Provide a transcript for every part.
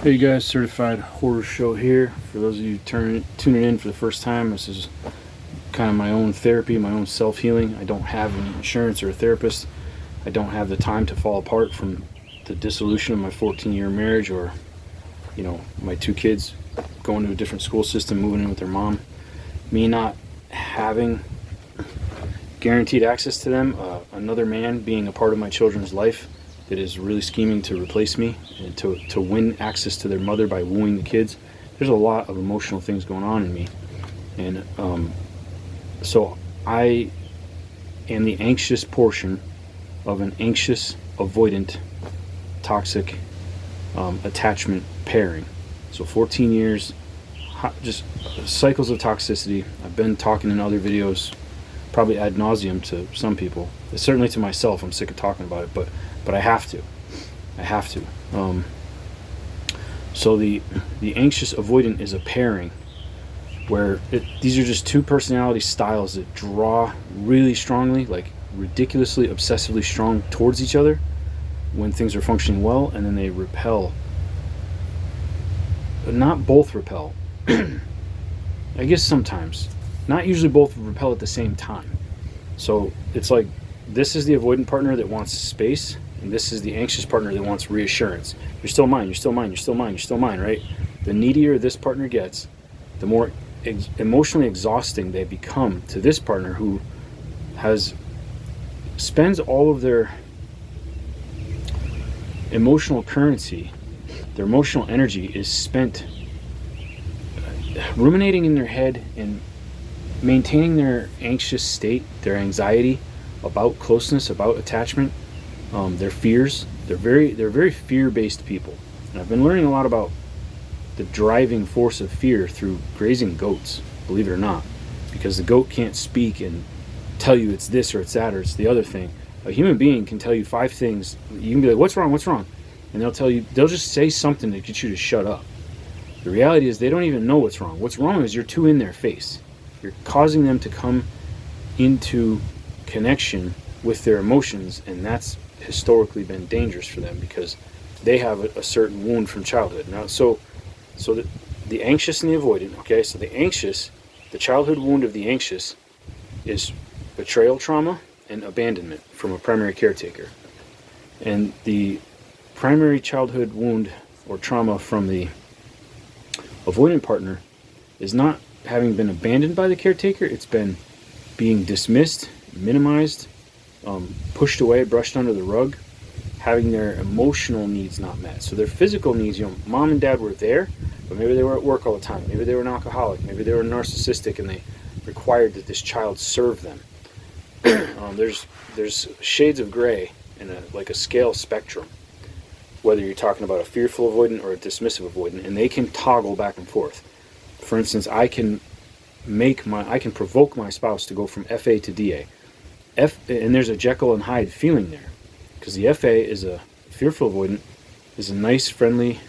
Hey you guys, Certified Horror Show here. For those of you tuning in for the first time, this is kind of my own therapy, my own self-healing. I don't have any insurance or a therapist. I don't have the time to fall apart from the dissolution of my 14-year marriage, or my two kids going to a different school system, moving in with their mom. Me not having guaranteed access to them, another man being a part of my children's life that is really scheming to replace me and to win access to their mother by wooing the kids. There's a lot of emotional things going on in me. And so I am the anxious portion of an anxious-avoidant toxic attachment pairing. So 14 years, just cycles of toxicity. I've been talking in other videos, probably ad nauseum to some people. Certainly to myself, I'm sick of talking about it, but I have to. So the anxious-avoidant is a pairing where these are just two personality styles that draw really strongly, like ridiculously, obsessively strong towards each other when things are functioning well, and then they repel. But not both repel. I guess sometimes. Not usually both repel at the same time. So it's like this is the avoidant partner that wants space, and this is the anxious partner that wants reassurance. You're still mine, you're still mine, you're still mine, you're still mine, right? The needier this partner gets, the more emotionally exhausting they become to this partner, who spends all of their emotional currency, their emotional energy is spent ruminating in their head and maintaining their anxious state, their anxiety about closeness, about attachment, their fears. They're very fear-based people. And I've been learning a lot about the driving force of fear through grazing goats, believe it or not, because the goat can't speak and tell you it's this or it's that or it's the other thing. A human being can tell you 5 things. You can be like, what's wrong? And they'll just say something to get you to shut up. The reality is they don't even know what's wrong. What's wrong is you're too in their face. You're causing them to come into connection with their emotions, and that's historically been dangerous for them because they have a certain wound from childhood. Now, so the anxious and the avoidant, okay? So the childhood wound of the anxious is betrayal trauma and abandonment from a primary caretaker. And the primary childhood wound or trauma from the avoidant partner is not having been abandoned by the caretaker. It's been being dismissed, minimized, pushed away, brushed under the rug, having their emotional needs not met. So their physical needs, mom and dad were there, but maybe they were at work all the time. Maybe they were an alcoholic. Maybe they were narcissistic, and they required that this child serve them. There's shades of gray in like a scale spectrum, whether you're talking about a fearful avoidant or a dismissive avoidant, and they can toggle back and forth. For instance, I can provoke my spouse to go from FA to DA. And there's a Jekyll and Hyde feeling there, because the FA is a fearful avoidant, is a nice, friendly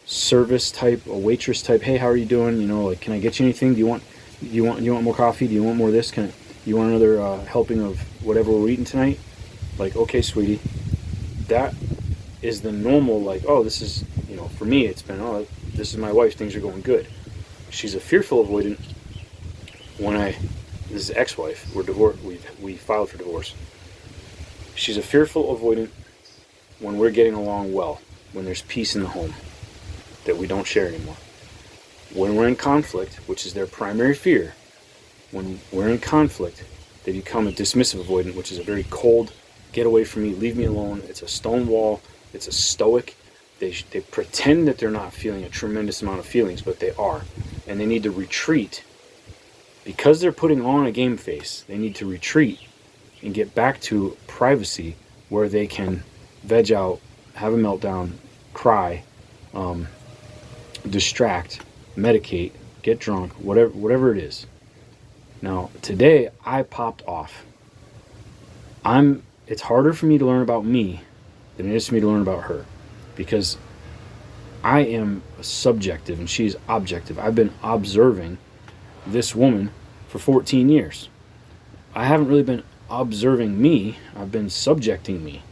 service type, a waitress type. Hey, how are you doing? Like, can I get you anything? Do you want more coffee? Do you want more of this? You want another helping of whatever we're eating tonight? Like, okay, sweetie. That is the normal, like, oh, this is, for me, it's been, oh, this is my wife, things are going good. She's a fearful avoidant this is ex-wife, we're divorced, we filed for divorce. She's a fearful avoidant when we're getting along well, when there's peace in the home that we don't share anymore. When we're in conflict, which is their primary fear, when we're in conflict, they become a dismissive avoidant, which is a very cold, get away from me, leave me alone. It's a stone wall, it's a stoic. They pretend that they're not feeling a tremendous amount of feelings, but they are. And they need to retreat. Because they're putting on a game face, they need to retreat and get back to privacy where they can veg out, have a meltdown, cry, distract, medicate, get drunk, whatever it is. Now, today I popped off. It's harder for me to learn about me than it is for me to learn about her, because I am subjective and she's objective. I've been observing this woman for 14 years. I haven't really been observing me. I've been subjecting me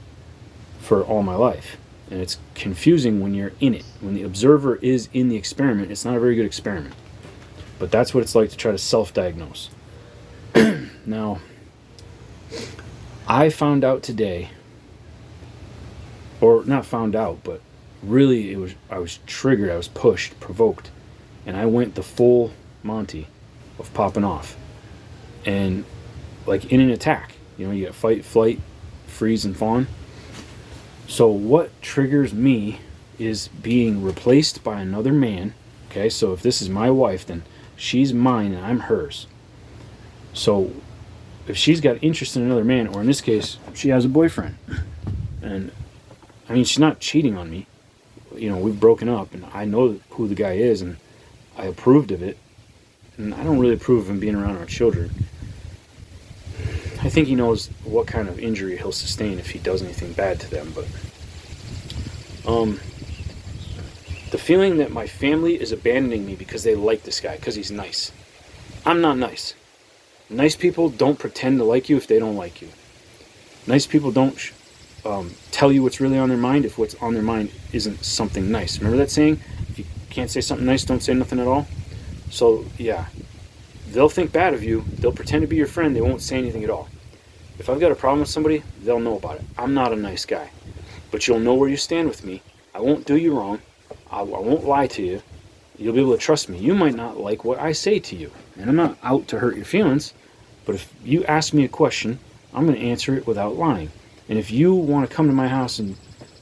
for all my life. And it's confusing when you're in it. When the observer is in the experiment, it's not a very good experiment. But that's what it's like to try to self-diagnose. Now, I found out today, or not found out, but really I was triggered, I was pushed, provoked, and I went the full Monty of popping off. And like in an attack, you get fight, flight, freeze, and fawn. So what triggers me is being replaced by another man. Okay, so if this is my wife, then she's mine and I'm hers. So if she's got interest in another man, or in this case, she has a boyfriend, and I mean, she's not cheating on me. We've broken up, and I know who the guy is, and I approved of it. And I don't really approve of him being around our children. I think he knows what kind of injury he'll sustain if he does anything bad to them. But the feeling that my family is abandoning me because they like this guy, because he's nice. I'm not nice. Nice people don't pretend to like you if they don't like you. Nice people don't tell you what's really on their mind if what's on their mind isn't something nice. Remember that saying? If you can't say something nice, don't say nothing at all. So, yeah. They'll think bad of you. They'll pretend to be your friend. They won't say anything at all. If I've got a problem with somebody, they'll know about it. I'm not a nice guy. But you'll know where you stand with me. I won't do you wrong. I won't lie to you. You'll be able to trust me. You might not like what I say to you. And I'm not out to hurt your feelings. But if you ask me a question, I'm going to answer it without lying. And if you want to come to my house and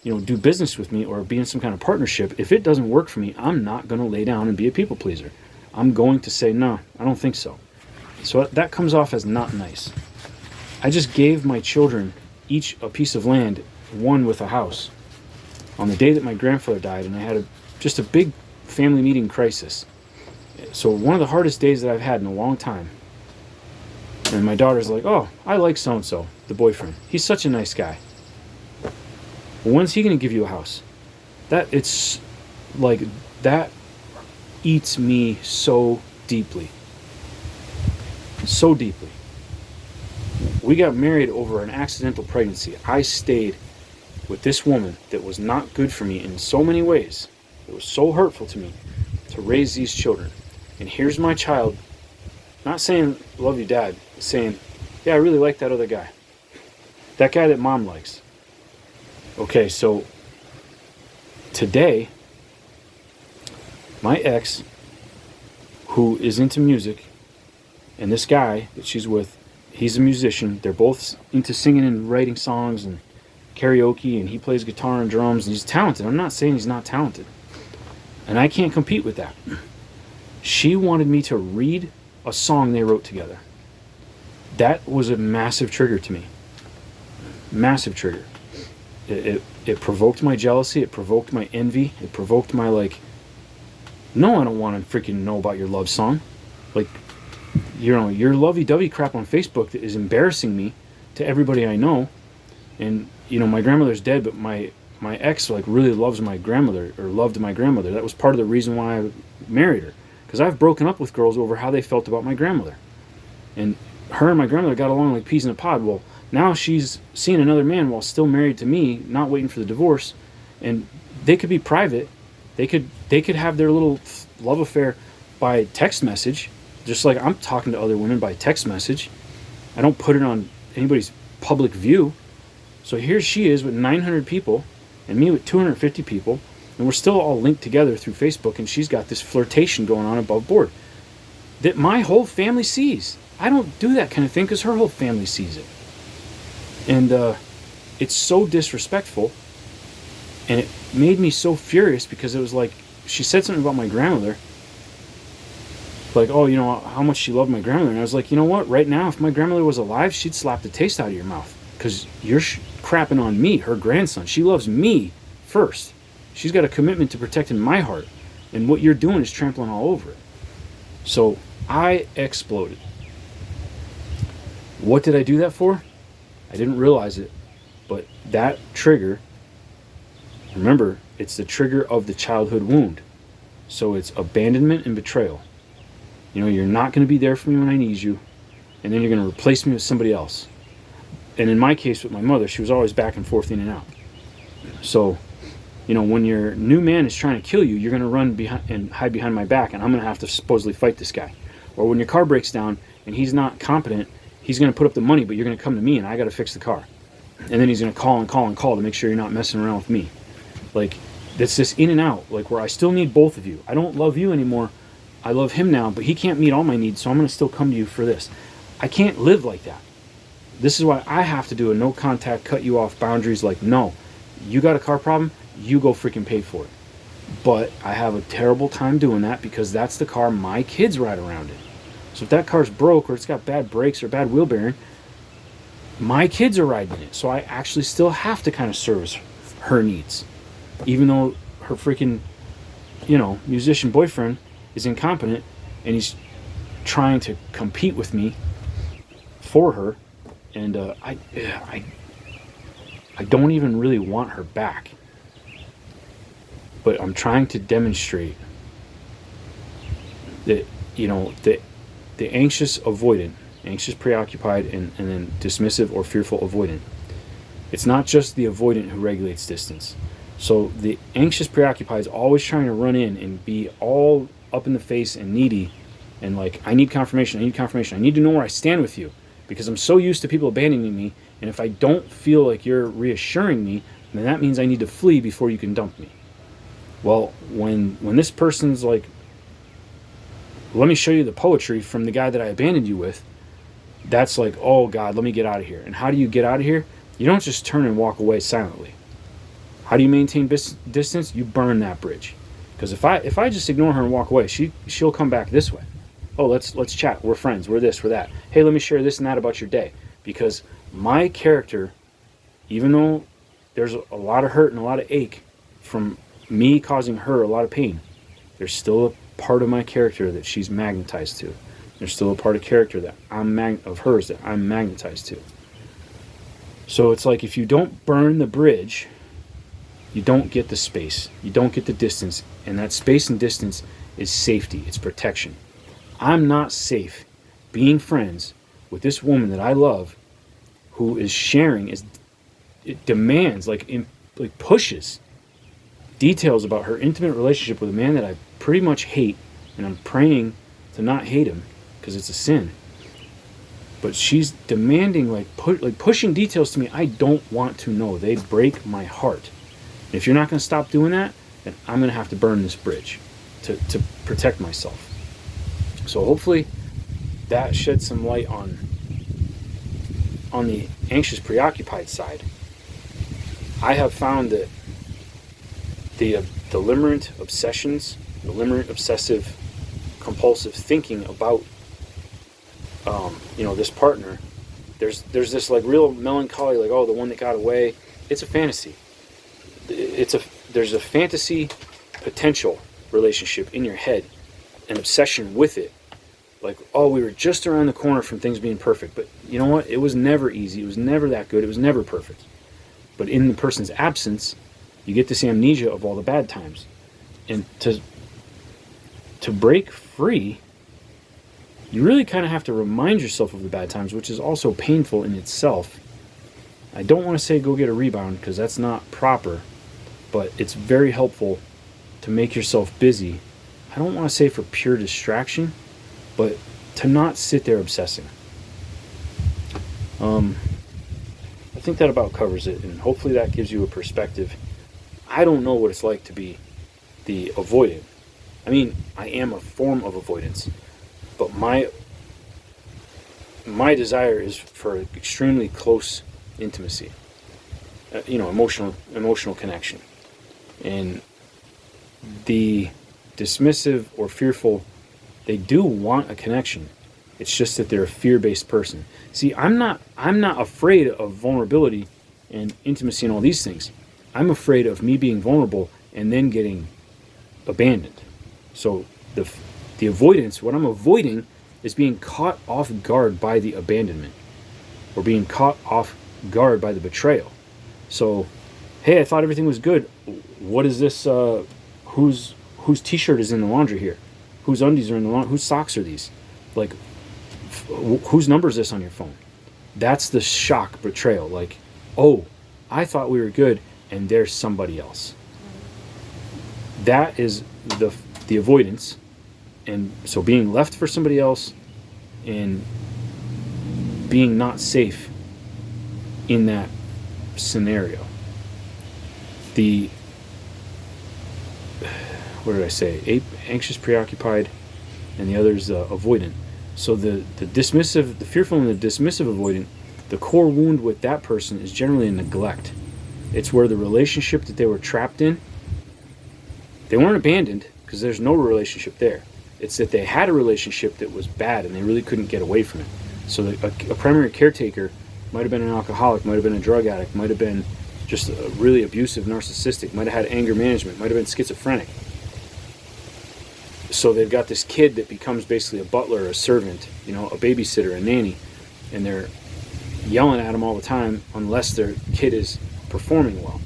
do business with me or be in some kind of partnership, if it doesn't work for me, I'm not going to lay down and be a people pleaser. I'm going to say, no, I don't think so. So that comes off as not nice. I just gave my children each a piece of land, one with a house, on the day that my grandfather died, and I had just a big family meeting crisis. So one of the hardest days that I've had in a long time. And my daughter's like, oh, I like so-and-so, the boyfriend. He's such a nice guy. Well, when's he going to give you a house? That eats me so deeply. So deeply. We got married over an accidental pregnancy. I stayed with this woman that was not good for me in so many ways. It was so hurtful to me to raise these children. And here's my child, not saying, love you, Dad, saying, yeah, I really like that other guy. That guy that Mom likes. Okay, so today, my ex, who is into music, and this guy that she's with, he's a musician. They're both into singing and writing songs and karaoke, and he plays guitar and drums, and he's talented. I'm not saying he's not talented. And I can't compete with that. She wanted me to read a song they wrote together. That was a massive trigger to me. Massive trigger. It provoked my jealousy. It provoked my envy. It provoked my no, I don't want to freaking know about your love song. Your lovey-dovey crap on Facebook that is embarrassing me to everybody I know. And, my grandmother's dead, but my ex really loves my grandmother, or loved my grandmother. That was part of the reason why I married her. Because I've broken up with girls over how they felt about my grandmother. And her and my grandmother got along like peas in a pod. Well, now she's seeing another man while still married to me, not waiting for the divorce. And they could be private. They could have their little love affair by text message, just like I'm talking to other women by text message. I don't put it on anybody's public view. So here she is with 900 people, and me with 250 people, and we're still all linked together through Facebook, and she's got this flirtation going on above board that my whole family sees. I don't do that kind of thing because her whole family sees it. And it's so disrespectful, and it made me so furious because it was like, she said something about my grandmother, like, oh, how much she loved my grandmother. And I was like, you know what, right now, if my grandmother was alive, she'd slap the taste out of your mouth, because you're crapping on me, her grandson. She loves me first. She's got a commitment to protecting my heart, and what you're doing is trampling all over it. So I exploded. What did I do that for? I didn't realize it, but that trigger, remember, it's the trigger of the childhood wound. So it's abandonment and betrayal. You're not going to be there for me when I need you, and then you're going to replace me with somebody else. And in my case with my mother, she was always back and forth, in and out. So when your new man is trying to kill you, you're going to run behind and hide behind my back, and I'm going to have to supposedly fight this guy. Or when your car breaks down and he's not competent, he's going to put up the money, but you're going to come to me and I got to fix the car. And then he's going to call and call and call to make sure you're not messing around with me. Like, that's this in and out, like where I still need both of you. I don't love you anymore. I love him now, but he can't meet all my needs, so I'm going to still come to you for this. I can't live like that. This is why I have to do a no contact, cut you off boundaries. Like, no, you got a car problem, you go freaking pay for it. But I have a terrible time doing that because that's the car my kids ride around in. So if that car's broke or it's got bad brakes or bad wheel bearing, my kids are riding it. So I actually still have to kind of service her needs. Even though her freaking, musician boyfriend is incompetent and he's trying to compete with me for her. And I don't even really want her back. But I'm trying to demonstrate that, the anxious-avoidant, anxious preoccupied, and then dismissive or fearful avoidant. It's not just the avoidant who regulates distance. So the anxious preoccupied is always trying to run in and be all up in the face and needy and like, I need confirmation, I need to know where I stand with you because I'm so used to people abandoning me, and if I don't feel like you're reassuring me, then that means I need to flee before you can dump me. Well, when this person's like, let me show you the poetry from the guy that I abandoned you with, that's like, oh God, let me get out of here. And how do you get out of here? You don't just turn and walk away silently. How do you maintain distance? You burn that bridge. Because if I just ignore her and walk away, she'll come back this way. Oh, let's chat. We're friends. We're this. We're that. Hey, let me share this and that about your day. Because my character, even though there's a lot of hurt and a lot of ache from me causing her a lot of pain, there's still a part of my character that she's magnetized to. There's still a part of character that of hers that I'm magnetized to. So it's like if you don't burn the bridge, you don't get the space. You don't get the distance. And that space and distance is safety. It's protection. I'm not safe being friends with this woman that I love who is sharing, it demands, pushes details about her intimate relationship with a man that I pretty much hate, and I'm praying to not hate him because it's a sin. But she's demanding, pushing details to me I don't want to know. They break my heart. And if you're not going to stop doing that, then I'm going to have to burn this bridge to protect myself. So hopefully that sheds some light on the anxious preoccupied side. I have found that the limerent obsessions, the limerent obsessive compulsive thinking about this partner, there's this real melancholy, the one that got away. It's a fantasy. There's a fantasy potential relationship in your head, an obsession with it. We were just around the corner from things being perfect, but you know what? It was never easy. It was never that good. It was never perfect. But in the person's absence, you get this amnesia of all the bad times. And to break free, you really kind of have to remind yourself of the bad times, which is also painful in itself. I don't want to say go get a rebound because that's not proper, but it's very helpful to make yourself busy. I don't want to say for pure distraction, but to not sit there obsessing. I think that about covers it, and hopefully that gives you a perspective. I don't know what it's like to be the avoidant. I mean, I am a form of avoidance, but my desire is for extremely close intimacy, emotional connection. And the dismissive or fearful, they do want a connection. It's just that they're a fear-based person. See, I'm not afraid of vulnerability and intimacy and all these things. I'm afraid of me being vulnerable and then getting abandoned. So the avoidance, what I'm avoiding is being caught off guard by the abandonment or being caught off guard by the betrayal. So, hey, I thought everything was good. What is this? Whose t-shirt is in the laundry here? Whose undies are in the laundry? Whose socks are these? Whose number is this on your phone? That's the shock betrayal. Oh, I thought we were good, and there's somebody else. that is the avoidance. And so being left for somebody else and being not safe in that scenario. The, what did I say? Anxious, preoccupied, and the other is avoidant. So the dismissive, the fearful and the dismissive avoidant, the core wound with that person is generally a neglect. It's where the relationship that they were trapped in, they weren't abandoned because there's no relationship there. It's that they had a relationship that was bad and they really couldn't get away from it. So a primary caretaker might have been an alcoholic, might have been a drug addict, might have been just a really abusive, narcissistic, might have had anger management, might have been schizophrenic. So they've got this kid that becomes basically a butler, a servant, a babysitter, a nanny, and they're yelling at them all the time unless their kid is performing well.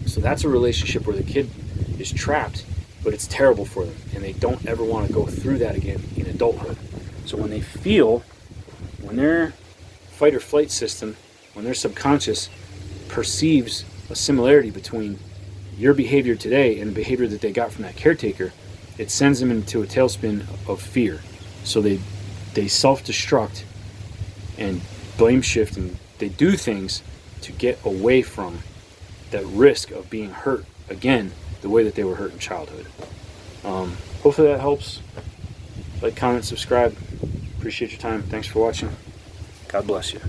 So that's a relationship where the kid is trapped, but it's terrible for them, and they don't ever want to go through that again in adulthood. So when their fight or flight system, when their subconscious perceives a similarity between your behavior today and the behavior that they got from that caretaker, it sends them into a tailspin of fear. So they self-destruct and blame shift, and they do things to get away from that risk of being hurt again the way that they were hurt in childhood. Hopefully that helps. Like, comment, subscribe. Appreciate your time. Thanks for watching. God bless you.